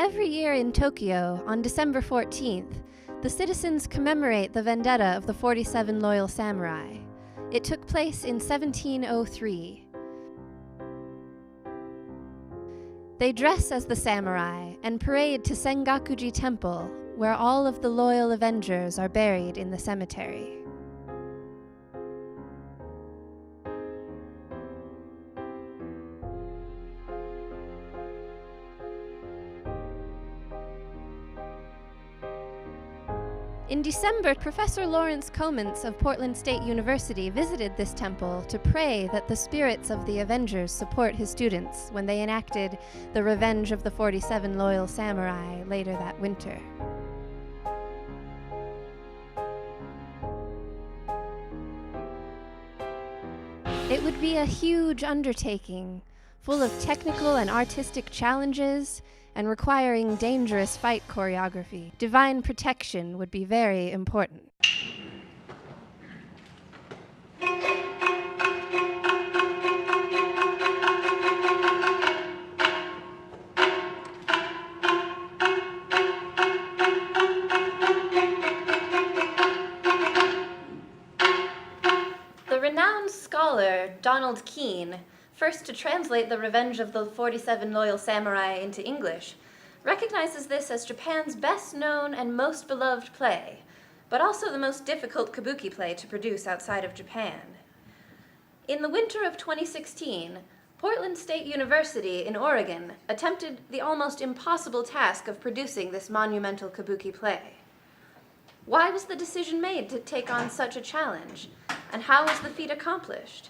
Every year in Tokyo, on December 14th, the citizens commemorate the vendetta of the 47 loyal samurai. It took place in 1703. They dress as the samurai and parade to Sengakuji Temple, where all of the loyal avengers are buried in the cemetery. In December, Professor Lawrence Coments of Portland State University visited this temple to pray that the spirits of the Avengers support his students when they enacted the Revenge of the 47 Loyal Samurai later that winter. It would be a huge undertaking, full of technical and artistic challenges, and requiring dangerous fight choreography. Divine protection would be very important. The renowned scholar Donald Keene, first to translate the Revenge of the 47 Loyal Samurai into English, recognizes this as Japan's best-known and most beloved play, but also the most difficult kabuki play to produce outside of Japan. In the winter of 2016, Portland State University in Oregon attempted the almost impossible task of producing this monumental kabuki play. Why was the decision made to take on such a challenge, and how was the feat accomplished?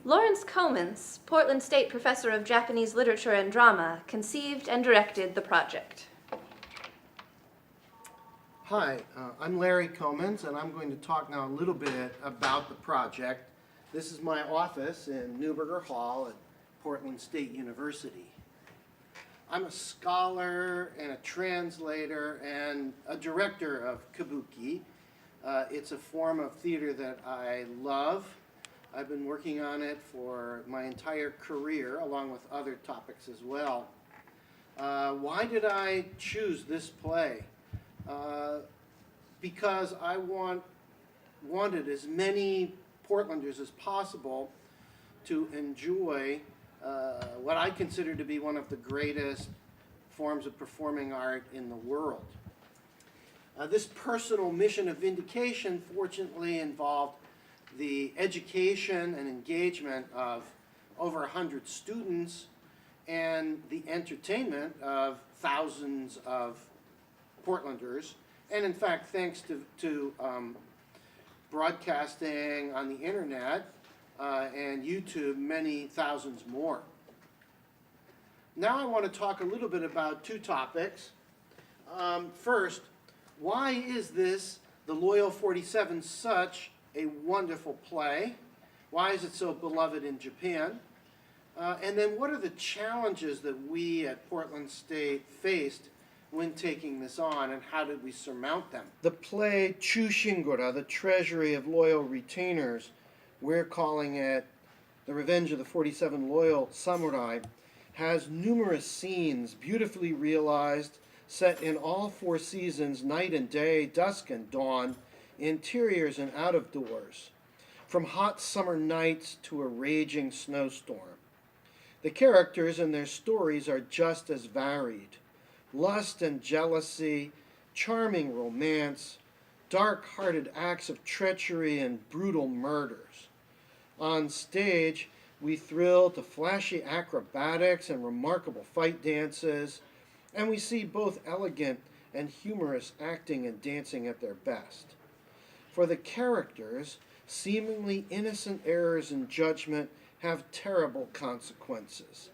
Lawrence Coments, Portland State Professor of Japanese Literature and Drama, conceived and directed the project. Hi, I'm Larry Coments, and I'm going to talk now a little bit about the project. This is my office in Neuberger Hall at Portland State University. I'm a scholar and a translator and a director of Kabuki. It's a form of theater that I love. I've been working on it for my entire career, along with other topics as well. Why did I choose this play? Because I wanted as many Portlanders as possible to enjoy what I consider to be one of the greatest forms of performing art in the world. This personal mission of vindication fortunately involved the education and engagement of over 100 students and the entertainment of thousands of Portlanders, and in fact, thanks to broadcasting on the internet and YouTube, many thousands more. Now I want to talk a little bit about two topics. First, why is this, The Loyal 47, such a wonderful play? Why is it so beloved in Japan? And then what are the challenges that we at Portland State faced when taking this on, and how did we surmount them? The play Chushingura, The Treasury of Loyal Retainers, we're calling it The Revenge of the 47 Loyal Samurai, has numerous scenes beautifully realized, set in all four seasons, night and day, dusk and dawn, interiors and out of doors, from hot summer nights to a raging snowstorm. The characters and their stories are just as varied. Lust and jealousy, charming romance, dark-hearted acts of treachery and brutal murders. On stage, we thrill to flashy acrobatics and remarkable fight dances, and we see both elegant and humorous acting and dancing at their best. For the characters, seemingly innocent errors in judgment have terrible consequences.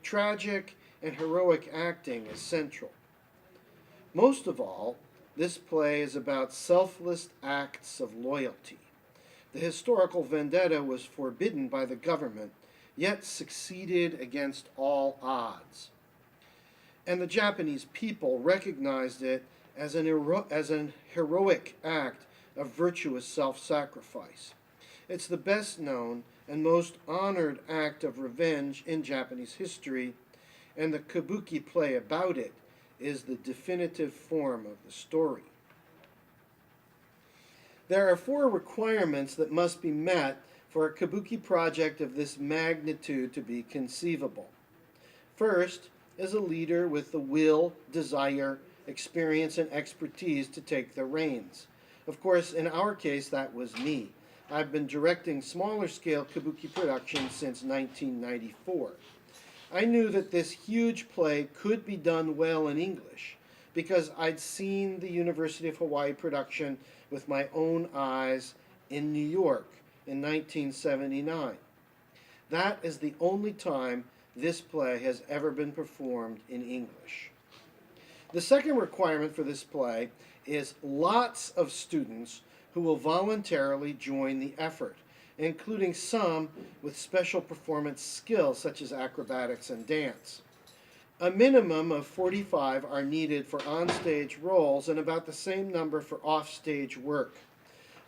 Tragic and heroic acting is central. Most of all, this play is about selfless acts of loyalty. The historical vendetta was forbidden by the government, yet succeeded against all odds. And the Japanese people recognized it as an heroic act of virtuous self-sacrifice. It's the best known and most honored act of revenge in Japanese history, and the Kabuki play about it is the definitive form of the story. There are 4 requirements that must be met for a Kabuki project of this magnitude to be conceivable. First is a leader with the will, desire, experience, and expertise to take the reins. Of course, in our case, that was me. I've been directing smaller scale Kabuki productions since 1994. I knew that this huge play could be done well in English because I'd seen the University of Hawaii production with my own eyes in New York in 1979. That is the only time this play has ever been performed in English. The second requirement for this play is lots of students who will voluntarily join the effort, including some with special performance skills such as acrobatics and dance. A minimum of 45 are needed for onstage roles and about the same number for offstage work.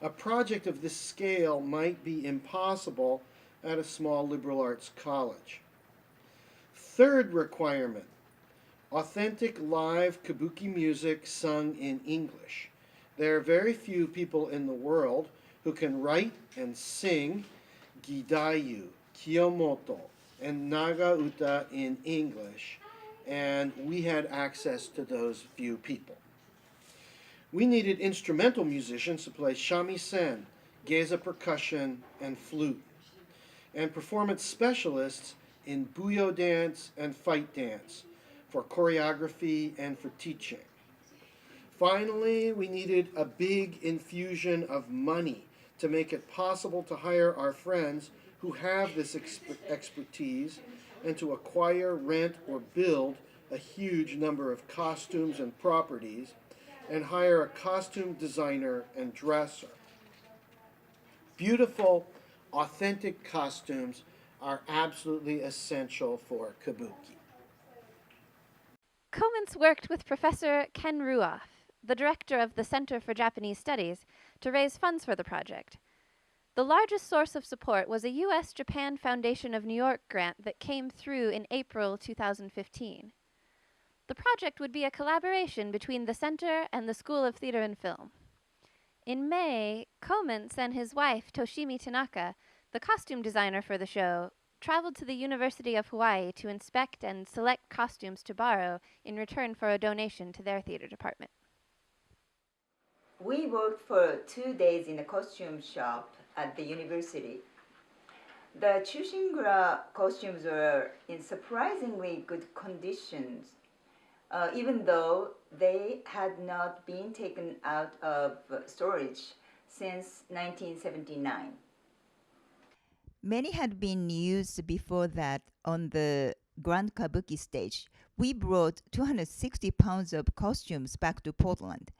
A project of this scale might be impossible at a small liberal arts college. Third requirement, authentic live Kabuki music sung in English. There are very few people in the world who can write and sing Gidayu, Kiyomoto, and Naga Uta in English, and we had access to those few people. We needed instrumental musicians to play shamisen, geza percussion, and flute, and performance specialists in buyo dance and fight dance, for choreography and for teaching. Finally, we needed a big infusion of money to make it possible to hire our friends who have this expertise and to acquire, rent, or build a huge number of costumes and properties, and hire a costume designer and dresser. Beautiful, authentic costumes are absolutely essential for Kabuki. Komens worked with Professor Ken Ruoff, the director of the Center for Japanese Studies, to raise funds for the project. The largest source of support was a U.S.-Japan Foundation of New York grant that came through in April 2015. The project would be a collaboration between the center and the School of Theater and Film. In May, Komens and his wife, Toshimi Tanaka, the costume designer for the show, traveled to the University of Hawaii to inspect and select costumes to borrow in return for a donation to their theater department. We worked for 2 days in a costume shop at the university. The Chushingura costumes were in surprisingly good conditions, even though they had not been taken out of storage since 1979. Many had been used before that on the Grand Kabuki stage. We brought 260 pounds of costumes back to Portland.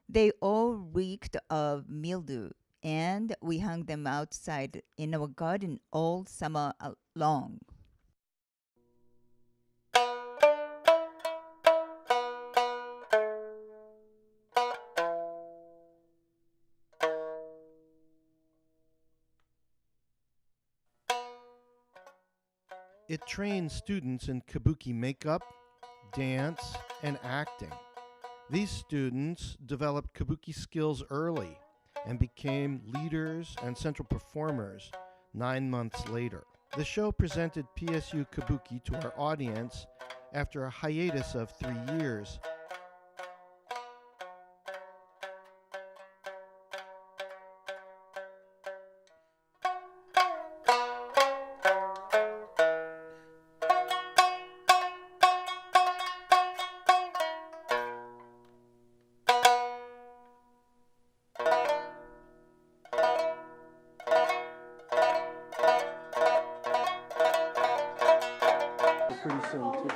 They all reeked of mildew, and we hung them outside in our garden all summer long. It trains students in Kabuki makeup, dance, and acting. These students developed Kabuki skills early and became leaders and central performers 9 months later. The show presented PSU Kabuki to our audience after a hiatus of 3 years. Pretty soon too.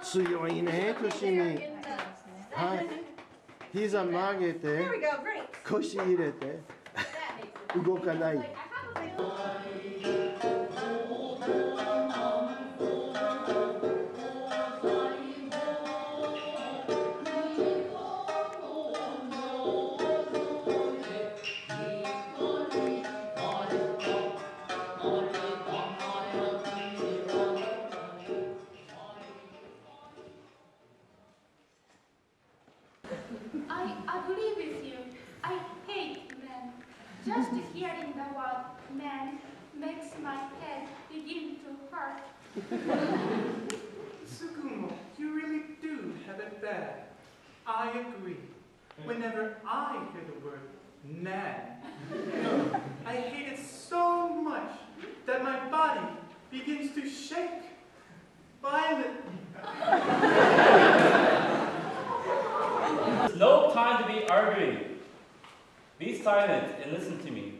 強いね、トシミ。はい。膝曲げて、腰入れて、動かない。I agree with you. I hate men. Just hearing the word man makes my head begin to hurt. Tsukumo, you really do have it bad. I agree. Whenever I hear the word man, I hate it so much that my body begins to shake violently. There's no time to be arguing. Be silent and listen to me.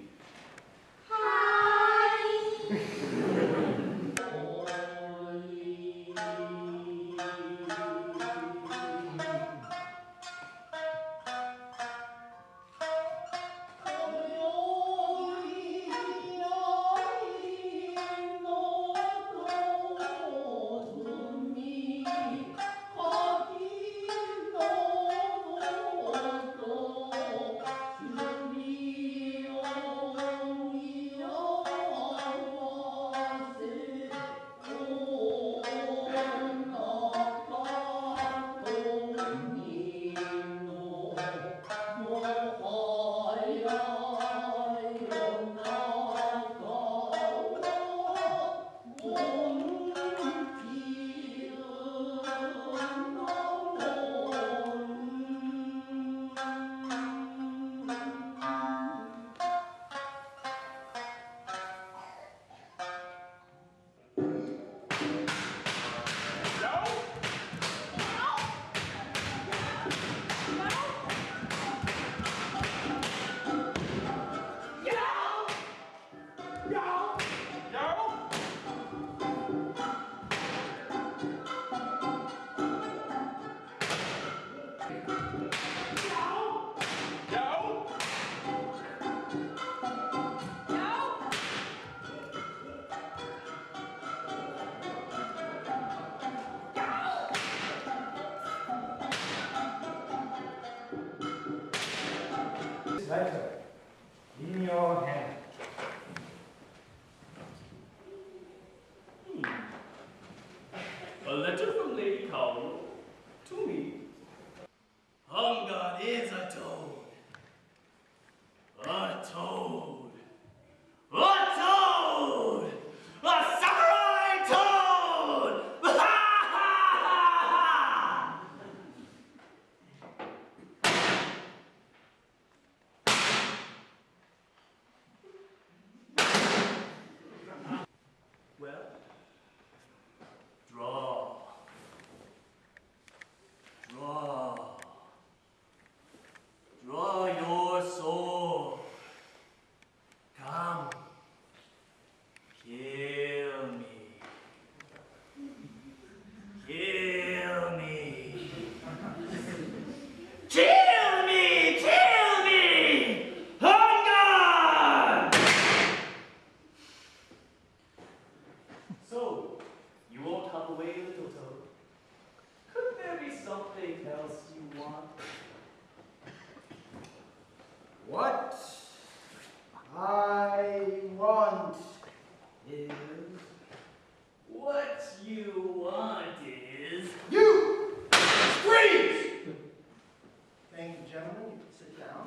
Letter in your hand. A letter from Lady Kabuki to me. Hunger is a toad. A toad. A toad! A samurai toad! Well, draw. Draw. Draw your soul. Come. Kill me. Kill me. Kill me! Kill me! Hunger! So, you won't hop away, little toad. Could there be something else you want? What I want is What you want is... you! Freeze! Thank you, gentlemen. You can sit down.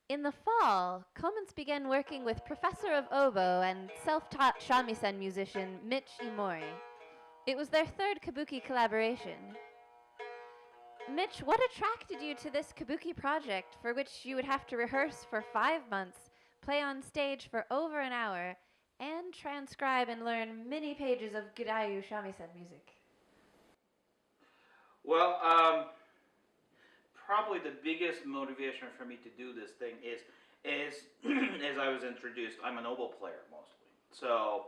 In the fall, Komens began working with professor of oboe and self-taught shamisen musician Mitch Imori. It was their third Kabuki collaboration. Mitch, what attracted you to this Kabuki project for which you would have to rehearse for 5 months, play on stage for over an hour, and transcribe and learn many pages of Girayu shamisen music? Well, probably the biggest motivation for me to do this thing is as I was introduced, I'm an oboe player mostly. So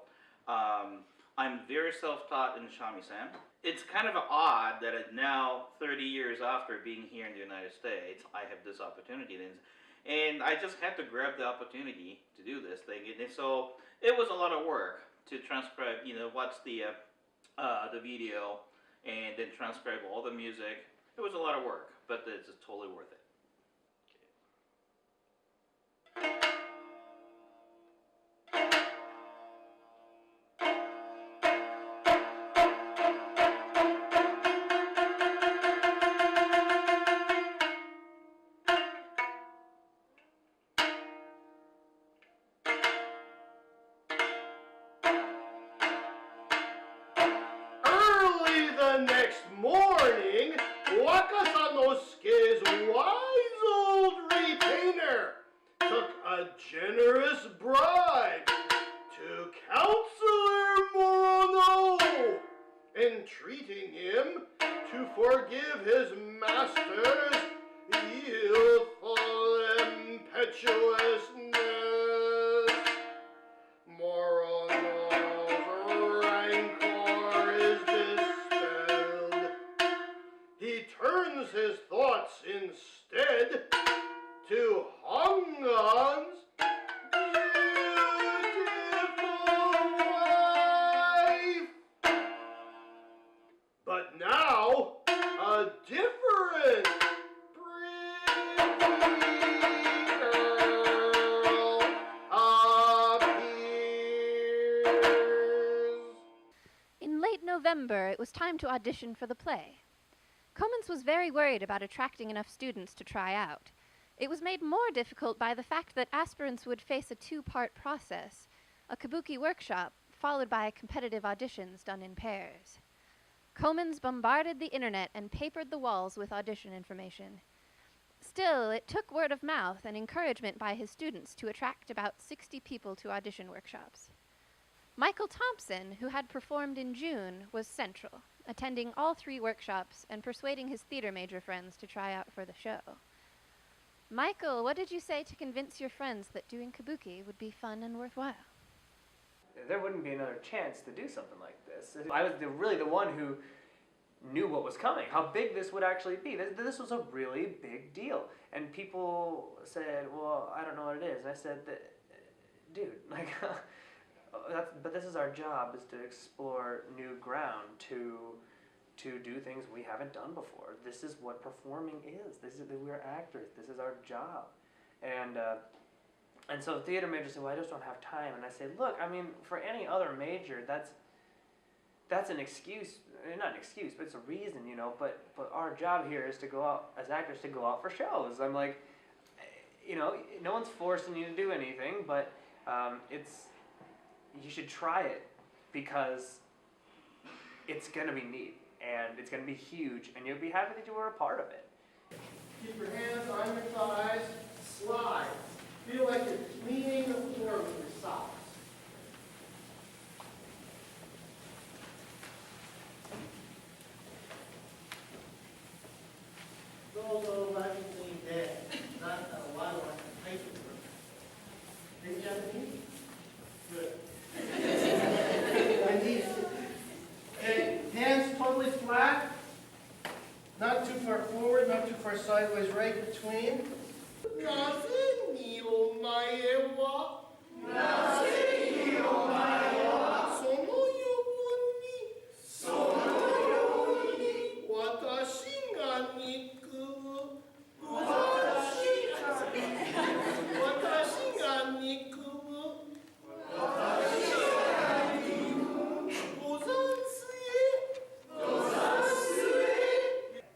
I'm very self-taught in shamisen. It's kind of odd that now, 30 years after being here in the United States, I have this opportunity. And I just had to grab the opportunity to do this thing. And so it was a lot of work to transcribe, watch the video and then transcribe all the music. It was a lot of work, but it's totally worth it. Early the next morning, Wakasanosuke's wise old retainer took a generous bribe to Counselor Morono, entreating him to forgive his master's youthful impetuousness. Morono's rancor is dispelled. He turns his thoughts instead to Hongan's beautiful wife. But now, a different pretty girl appears. In late November, it was time to audition for the play. Comins was very worried about attracting enough students to try out. It was made more difficult by the fact that aspirants would face a two-part process, a Kabuki workshop, followed by competitive auditions done in pairs. Comins bombarded the internet and papered the walls with audition information. Still, it took word of mouth and encouragement by his students to attract about 60 people to audition workshops. Michael Thompson, who had performed in June, was central, attending all 3 workshops and persuading his theater major friends to try out for the show. Michael, what did you say to convince your friends that doing Kabuki would be fun and worthwhile? There wouldn't be another chance to do something like this. I was really the one who knew what was coming, how big this would actually be. This was a really big deal. And people said, well, I don't know what it is. And I said, dude, like, but this is our job, is to explore new ground, to do things we haven't done before. This is what performing is. We're actors. This is our job. And so the theater major said, well, I just don't have time. And I said, look, I mean, for any other major, that's an excuse. Not an excuse, but it's a reason, you know. But our job here is to go out, as actors, to go out for shows. I'm like, you know, no one's forcing you to do anything, but you should try it, because it's going to be neat, and it's going to be huge, and you'll be happy that you were a part of it. Keep your hands on your thighs, slide. Feel like you're cleaning the floor with your socks. Solo logically dead. Not a lot of paper. Did Japanese? Good. And these, okay, hands totally flat. Not too far forward, not too far sideways, right between.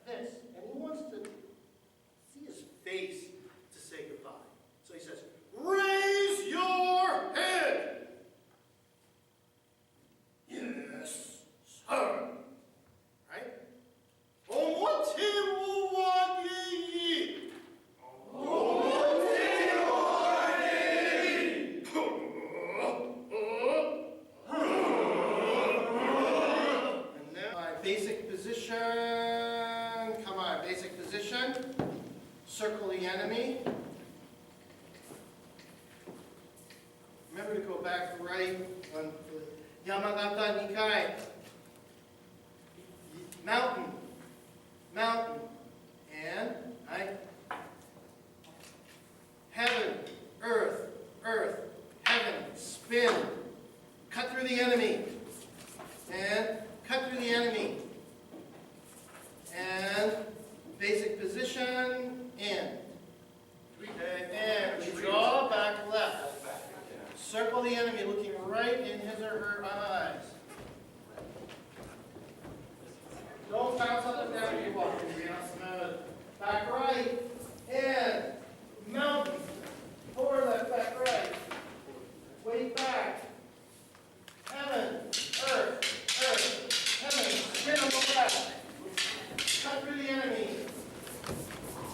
This, and he wants to see his face to say goodbye. So he says, raise your head. Yes, sir. Right? Omote wo wage-i. Omote And then my basic position. Come on, basic position. Circle the enemy. Remember to go back right on Yamagata Nikai. Mountain. Mountain. And heaven, earth, earth, heaven, spin. Cut through the enemy. And cut through the enemy. And basic position, in. And we draw back. right in his or her eyes. Don't bounce up and down as you walk. You're not smooth. Back right. And mountain. Forward left, back right. Weight back. Heaven, earth, heaven. Spin on the left. Cut through the enemy.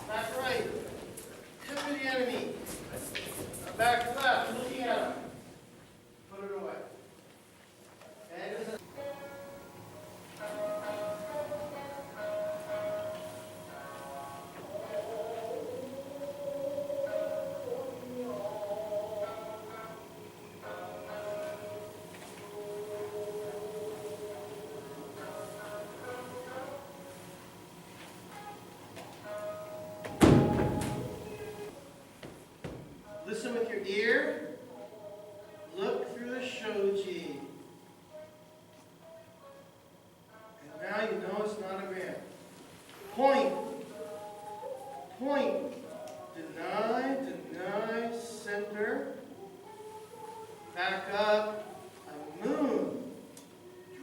Back right. Cut through the enemy. Back left, looking at him. Put it away. And listen with your ear. Look through the shoji. And now you know it's not a man. Point. Point. Deny, deny, center. Back up. A moon.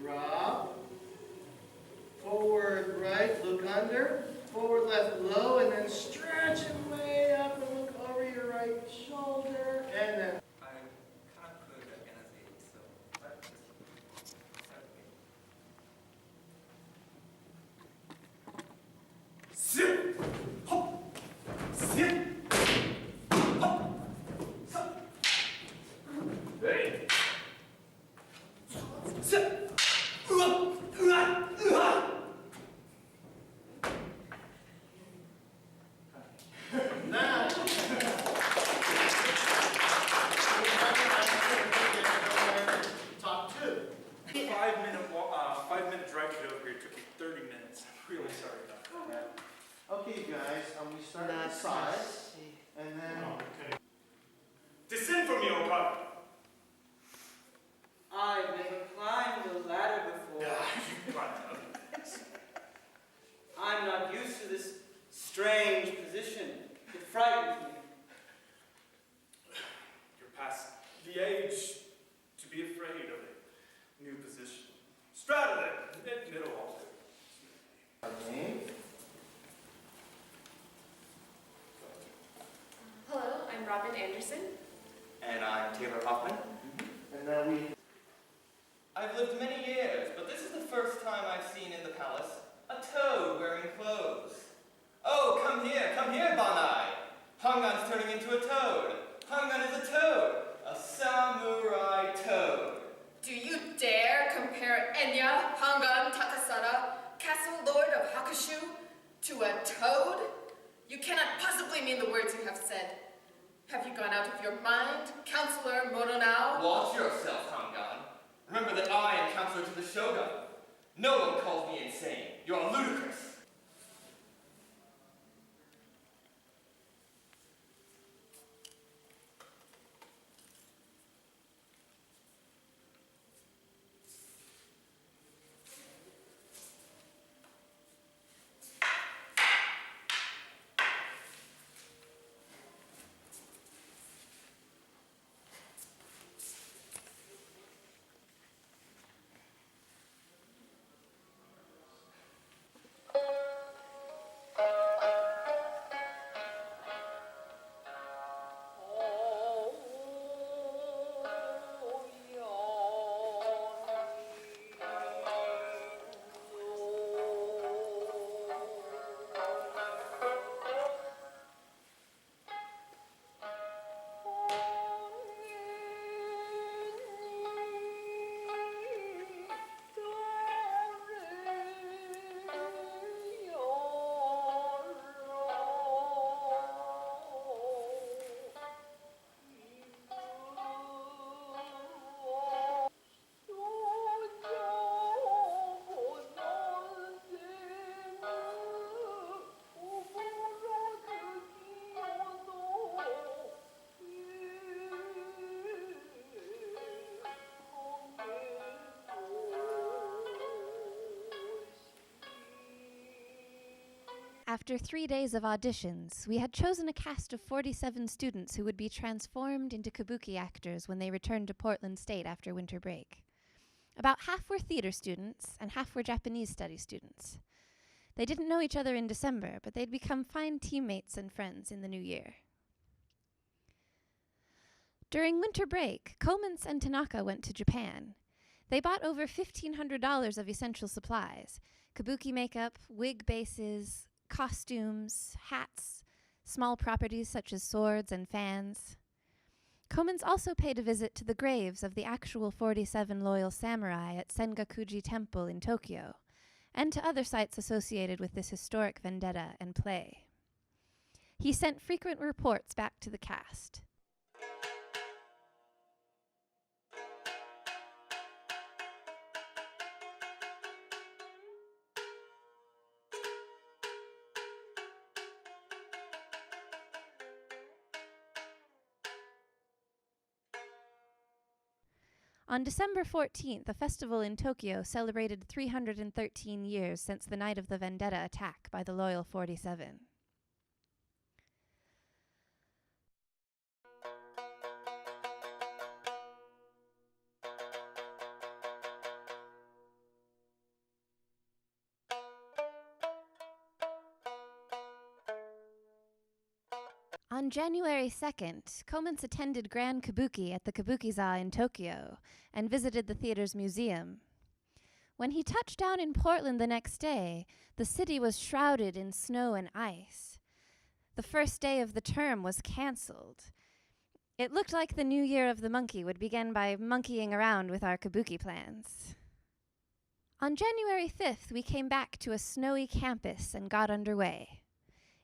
Drop. Forward right, look under. Forward left low, and then stretch it way up and look over your right shoulder. And then I cannot put the energy, so that just help me. Sit! Hop! Sit! Hop! Stop! Hey! Sit! now. Top two. 5 minute drive to over here took me 30 minutes. I'm really sorry about that. Okay, you guys, we start at the side, and then Okay. Descend from me, Okada! I've never climbed the ladder before. You got it. I'm not used to this strange position. It frightens me. You're past the age to be afraid of a new position. Straddle it. It'll all do. okay. Hello, I'm Robin Anderson. And I'm Taylor Hoffman. And then we I've lived many years, but this is the first time I've seen in the palace a toad wearing clothes. Oh, come here, Banai! Hangan's turning into a toad. Hangan is a toad. A samurai toad. Do you dare compare Enya, Hangan, Takasara, Castle Lord of Hakushu, to a toad? You cannot possibly mean the words you have said. Have you gone out of your mind, Counselor Moronao? Watch yourself, Hangan. Remember that I am counselor to the Shogun. No one calls me insane. You are ludicrous. After 3 days of auditions, we had chosen a cast of 47 students who would be transformed into Kabuki actors when they returned to Portland State after winter break. About half were theater students and half were Japanese study students. They didn't know each other in December, but they'd become fine teammates and friends in the new year. During winter break, Komens and Tanaka went to Japan. They bought over $1,500 of essential supplies: kabuki makeup, wig bases, costumes, hats, small properties such as swords and fans. Komens also paid a visit to the graves of the actual 47 loyal samurai at Sengakuji Temple in Tokyo, and to other sites associated with this historic vendetta and play. He sent frequent reports back to the cast. On December 14th, a festival in Tokyo celebrated 313 years since the night of the vendetta attack by the Loyal 47. On January 2nd, Komens attended Grand Kabuki at the Kabukiza in Tokyo and visited the theater's museum. When he touched down in Portland the next day, the city was shrouded in snow and ice. The first day of the term was canceled. It looked like the new year of the monkey would begin by monkeying around with our kabuki plans. On January 5th, we came back to a snowy campus and got underway.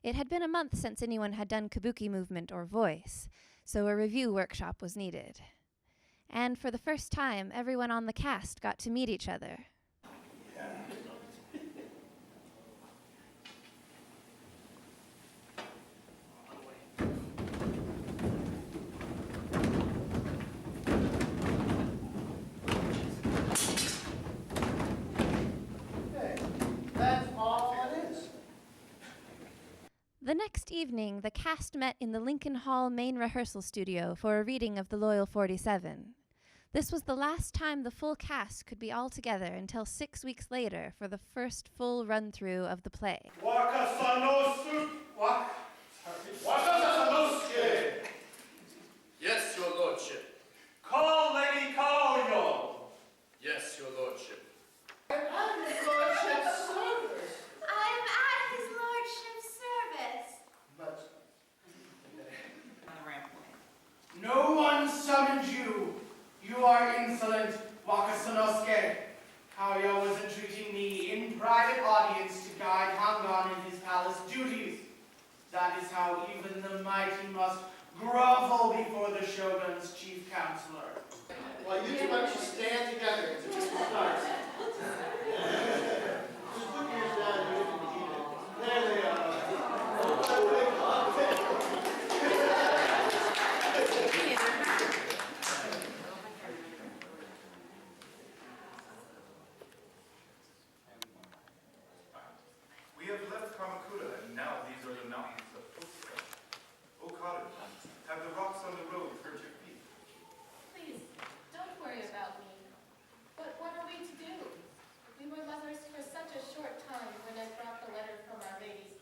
It had been a month since anyone had done kabuki movement or voice, so a review workshop was needed. And for the first time, everyone on the cast got to meet each other. That's all it is. The next evening, the cast met in the Lincoln Hall main rehearsal studio for a reading of The Loyal 47. This was the last time the full cast could be all together until 6 weeks later for the first full run-through of the play. Yes, your lordship. Call Lady Kaoyo. Yes, your lordship. I'm at his lordship's service. I'm at his lordship's service. But no one summoned you. You are insolent, Wakasunosuke. Kaoyo was entreating me in private audience to guide Hangan in his palace duties. That is how even the mighty must grovel before the shogun's chief counselor. Well, you two better stand together until this starts. Just put yours down and you can keep it. There they are. We have left Kamakura, and now these are the mountains of Tokyo. Okada, have the rocks on the road hurt your feet? Please, don't worry about me. But what are we to do? We were lovers for such a short time when I brought the letter from Our Lady's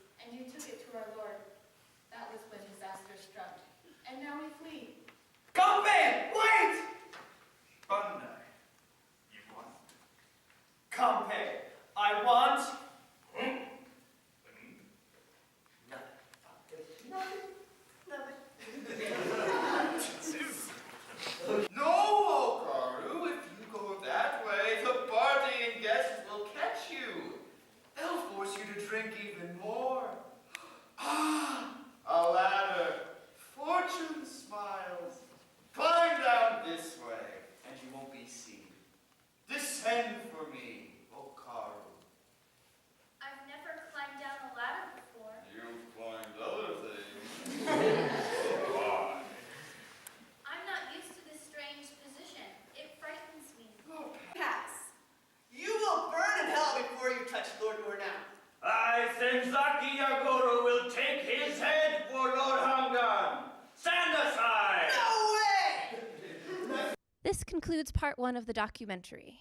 This concludes part 1 of the documentary.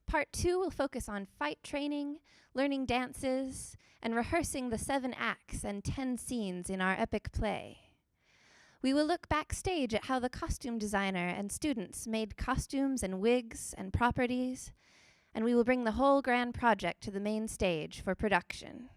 Part 2 will focus on fight training, learning dances, and rehearsing the 7 acts and 10 scenes in our epic play. We will look backstage at how the costume designer and students made costumes and wigs and properties, and we will bring the whole grand project to the main stage for production.